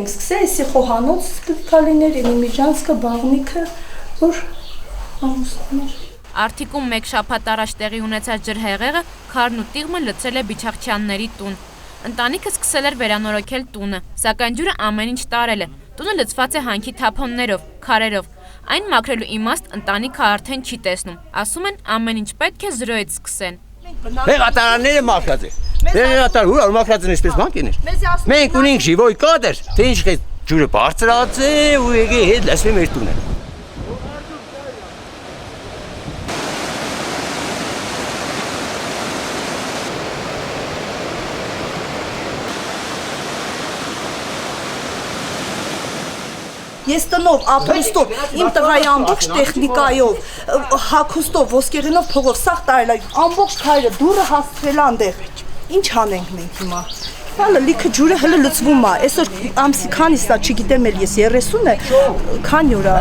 ենք սկսել, էսի խոհանոց կլիներ, Իմիջանսկը, Բաղնիքը, որ ամուսններ։ Արդիկում մեկ շաբաթ առաջ տեղի ունեցած ջրհեղեղը քարն ու տիղմը լցրել է Բիչաղչյանների տուն։ Ընտանիքը սկսել էր վերանորոգել տունը, սակայն ջուրը ամեն ինչ տարել է։ Տունը լցված է հանքի թափոններով, քարերով։ Այն մաքրելու իմաստ ընտանիքը արդեն չի տեսնում։ Ասում են ամեն ինչ պետք է զրոյից սկսեն։ Հեղատարանները մաքրած է։ Հեղատար ու մաքրած են այսպես բան կիներ։ Մենք ունենք ժիվոյ կադր, թե ինչ է ջուրը բարձրած է ու եկե հետ լսվում մեր տունը։ Ես տնով, ապրուստով, իմ տղայի ամբողջ տեխնիկայով, հագուստով, ոսկեղենով, փողով, սաղ տարել է, ամբողջ քայլը դուրը հասցրել անտեղ։ Ինչ անենք մենք հիմա։ Հələ լիքը ջուրը հələ լցվում է։ Այսօր ամսի քանիսն է, չգիտեմ էլ ես 30 է, քանի օր է։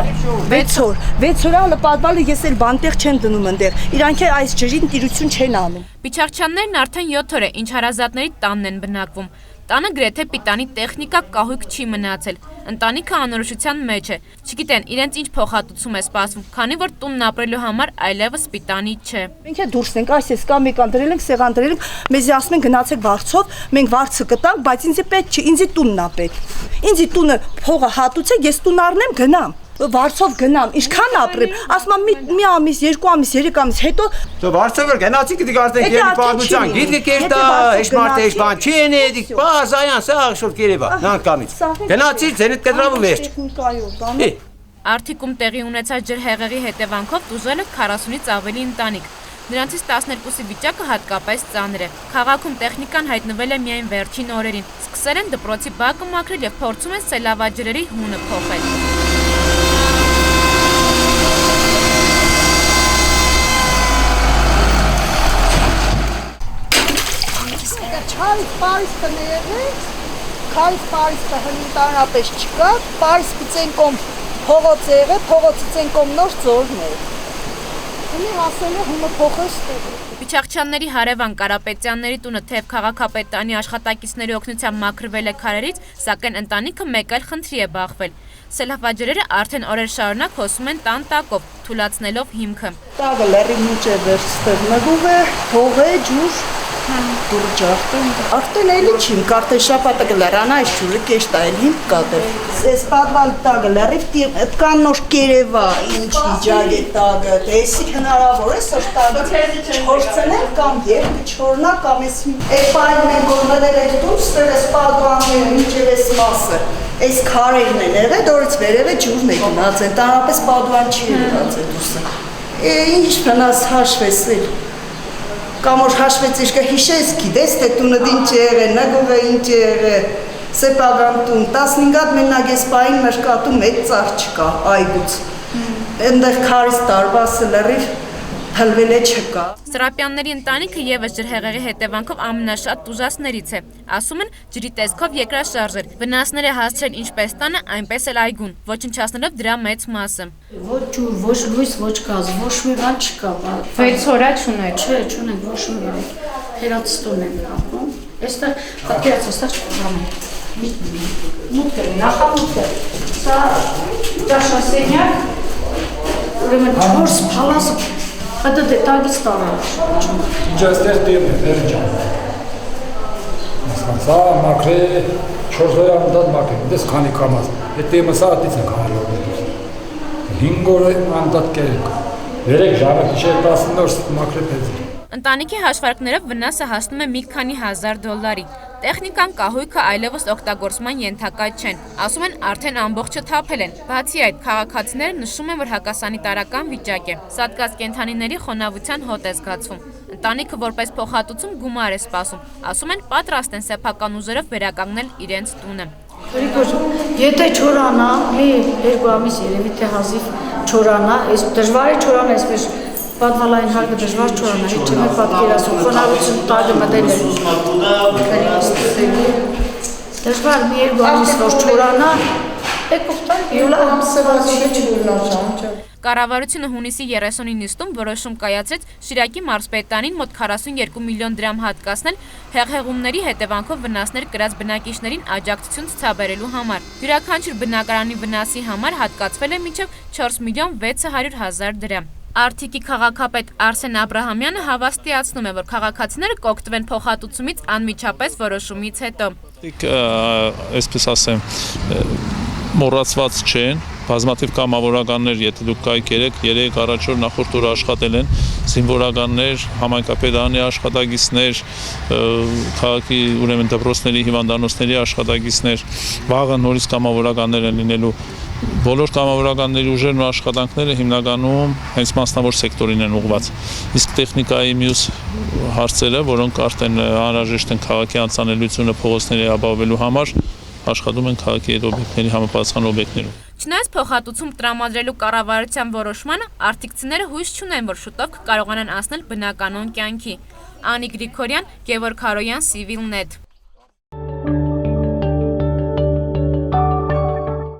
6 օր։ 6 օր հələ պատվալը ես էլ բանտեղ չեմ դնում այնտեղ։ Իրանք այս ջրին տիրություն չեն անում։ Բիչաղչյաններն արդեն 7 օր է, ինչ հարազատների տանն են բնակվում։ Տանը գրեթե պիտանի տեխնիկա կահույք չի մնացել։ Ընտանիքը անորոշության մեջ է։ Չգիտեն իրենց ինչ փոխհատուցում է սպասվում, քանի որ տունն ապրելու համար այլևս պիտանի չէ։ Մենք է դուրս ենք, այս կա մեկան դրել ենք, սեղան դրել ենք, մեզի ասում են գնացեք վարձով, մենք վարձը կտանք, բայց ինձ պետք չէ, ինձ տունն է պետք։ Ինձ տունը փողը հատուցեք, ես տուն առնեմ, գնամ։ Վարձով գնամ, ինչքան ապրեմ, ասում եմ մի ամիս, 2 ամիս, 3 ամիս հետո վարձով գնացի գիտի արդեն քերի պատմության, գիտի կերտա, այս մարդը այս բան չի էնի, բազ այան սա շուտ կերևա, նանկամից։ Գնացի ձենիդ կտրավը վերջ։ Արդիկում տեղի ունեցած ջրհեղեղի հետևանքով տուժել է 40-ից ավելի ընտանիք։ Նրանցից 12-ի վիճակը հատկապես ծանր է։ Քաղաքում տեխնիկան հայտնվել է միայն վերջին օրերին։ Սկսել են դպրոցի բակը մաքրել եւ փորձում են սելավաջրերի հունը փոխել։ Պարիս տներեց, քարից Պարիսը հնիտանապես չկա, Պարիս պիցենկոմ փողոց եղե, փողոցից ենկոմ նոր ծորներ։ Հնի հասել է հունը փոխես տեղ։ Բիչաղչյանների հարևան Կարապետյանների տունը թեև քաղաքապետարանի աշխատակիցների օգնությամբ մաքրվել է քարերից, սակայն ընտանիքը մեկ այլ խնդրի է բախվել։ Սելավաջրերը արդեն օրեր շարունակ հոսում են տան տակով, թուլացնելով հիմքը։ Տակը լեռի մուճ է վերջստեղ նգուվ է, փող է, ջուր։ Արդեն էլի չիմ, կարդել շապատը գլերանա այս ջուրը կեշտ այլ հիմք կատեր։ Ես պատվալ տագը լեռիվ տկան նոր կերևա, ինչ իջագ է տագը, դեսի հնարավոր է սոր տագը չորցնել կամ երբ չորնա կամ ես պայլն են գորնվել է դուրս տեր ես պատվանները մինչև ես մասը, ես քարերն են եղել, դորից վերև է ջուրն է գնաց են, տարապես պատվան չի եղած է դուսը։ Ինչ վնաս հաշվեսել։ Կամ որ հաշվեց իշկը հիշես գիտես, թե տունը ինչ է եղել, նգուղը ինչ է եղել, սեպագան տուն, 15 հատ մենակ ես պային մրկատում էտ ծաղ չկա, այգուց, ընդեղ քարից տարվասը լրիվ հլվել է չկա։ Սրապյանների ընտանիքը ևս ջրհեղեղի հետևանքով ամենաշատ տուժածներից է, ասում են ջրի տեսքով երկրաշարժեր, վնասներ է հասցրել ինչպես տանը, այնպես էլ այգուն, ոչնչացնելով դրա մեծ մասը։ Ոչ ջուր, ոչ լույս, ոչ գազ, ոչ մի բան չկա։ 6 օր չունեք։ Չէ, չունենք ոչ մի բան։ Հերացստոն ենք ապրում։ Այստեղ պատկերացրու, այստեղ չկա։ Մուտքը, նախամուտքը։ Սա ճաշասենյակ, ուրեմն 4 փալասը Այդ դե տագից տարած։ Ինչ այստեղ տերն է, վերջան։ Սա մաքրե 4 օրը անդադ մաքրե, դες քանի կամաց։ Այդ տեմը սա ատից ենք հարելով։ 5 օրը անդադ կերեք։ 3 ժամը քիչ 10 օր մաքրե փեզ։ Ընտանիքի հաշվարկներով վնասը հասնում է մի քանի հազար դոլարի։ Տեխնիկան կահույքը այլևս օգտագործման ենթակա չեն, ասում են արդեն ամբողջը թափել են։ Բացի այդ, քաղաքացիները նշում են, որ հակասանիտարական վիճակ է։ Սատկած կենդանիների խոնավության հոտ է զգացվում։ Ընտանիքը որպես փոխհատուցում գումար է սպասում, ասում են պատրաստ են սեփական ուժերով վերականգնել իրենց տունը։ Եթե չորանա, մի 2 ամիս երևի թե հազիվ չորանա, այս դժվար է չորանա, այսպես պատվալային հարկը դժվար չորանա, հետ չեմ պատկերացում, խոնավություն տագը մտել է։ Դժվար մի 2 ամիս որ չորանա, եկող տակ յուլա ամսը վազի չորնա ժամ։ Կառավարությունը հունիսի 30-ի նիստում որոշում կայացրեց Շիրակի մարզպետանին մոտ 42 միլիոն դրամ հատկացնել հեղեղումների հետևանքով վնասներ կրած բնակիչներին աջակցություն ցուցաբերելու համար։ Յուրաքանչյուր բնակարանի վնասի համար հատկացվել է մինչև 4 միլիոն 600 հազար դրամ։ Արթիկի քաղաքապետ Արսեն Աբրահամյանը հավաստիացնում է, որ քաղաքացիները կօգտվեն փոխհատուցումից անմիջապես որոշումից հետո։ Այսպես ասեմ, մոռացված չեն, բազմաթիվ կամավորականներ, եթե դուք կայք երեք առաջ օր նախորդ օր աշխատել են, զինվորականներ, համայնքապետարանի աշխատակիցներ, քաղաքի ուրեմն դպրոցների, հիվանդանոցների աշխատակիցներ, վաղը նորից կամավորականներ են լինելու։ Բոլոր կամավորականների ուժերն ու աշխատանքները հիմնականում հենց մասնավոր սեկտորին են ուղղված։ Իսկ տեխնիկայի մյուս հարցերը, որոնք արդեն անհրաժեշտ են քաղաքի անցանելիությունը փողոցների ապահովելու համար, աշխատում են քաղաքի այդ օբյեկտների համապատասխան օբյեկտներում։ Չնայած փոխհատուցում տրամադրելու կառավարության որոշմանը, արտիկցիները հույս չունեն, որ շուտով կկարողանան անցնել բնականոն կյանքի։ Անի Գրիգորյան, Գևորգ Հարոյան, Civilnet։